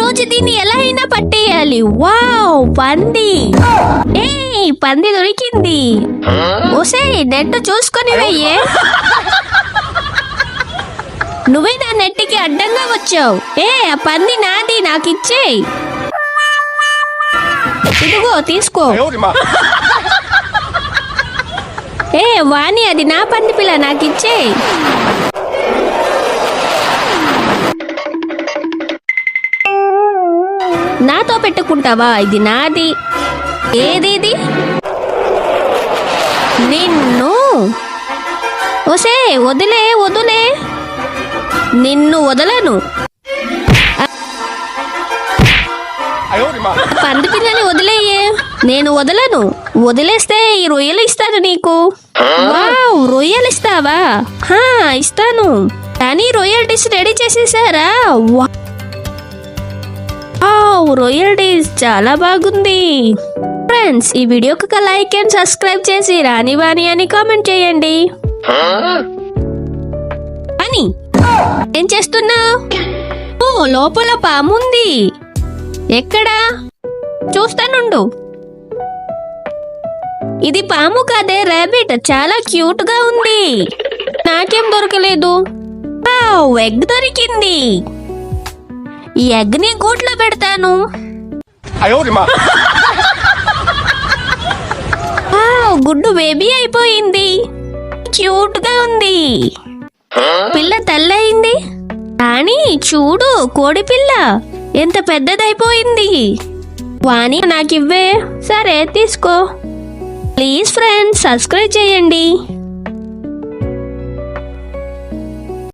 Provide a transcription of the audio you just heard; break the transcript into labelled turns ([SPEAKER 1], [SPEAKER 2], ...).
[SPEAKER 1] రోజు దీన్ని ఎలా అయినా పట్టేయాలి. వావ్, పంది. పంది దొరికింది. ఓసే, నెట్ చూసుకొని వెయ్యే. నువ్వే నా నెట్టికి అడ్డంగా వచ్చావు. ఆ పంది నాది, నాకు ఇచ్చేయి. ఇదిగో తీసుకో. వాణి, అది నా పంది పిల్ల, నాకు ఇచ్చేయి. నాతో పెట్టుకుంటావా? ఇది నాది. ఏది ఇది? నిన్ను. ఓసే, వదిలే వదిలే, నిన్ను వదలను. పంది పిల్లని వదిలేయే. నేను వదలను. వదిలేస్తే ఈ రొయ్యలు ఇస్తాను నీకు. వావ్, రొయ్యలు ఇస్తావా? ఇస్తాను. కానీ రొయ్యల్ డిష్ రెడీ చేసేసారా? రొయ్యల్ డిష్ చాలా బాగుంది. ఫ్రెండ్స్, ఈ వీడియోకి ఒక లైక్ అండ్ సబ్స్క్రైబ్ చేసి రాని వాణి అని కామెంట్ చేయండి. అని ఏం చేస్తున్నావు? లోపల పాముంది. ఎక్కడా? చూస్తానుండు. ఇది పాము కాదే, రాబిట్. చాలా క్యూట్ గా ఉంది. నాకేం దొరకలేదు. ఎగ్ దొరికింది. ఈ ఎగ్ ని గూట్లో పెడతాను. గుడ్డు బేబీ అయిపోయింది. క్యూట్ గా ఉంది. పిల్ల తెల్లయింది. కానీ చూడు, కోడి పిల్ల ఎంత పెద్దదైపోయింది. వాణి, నాకివ్వే. సరే, తీసుకో. ప్లీజ్ ఫ్రెండ్స్, సబ్స్క్రైబ్ చేయండి.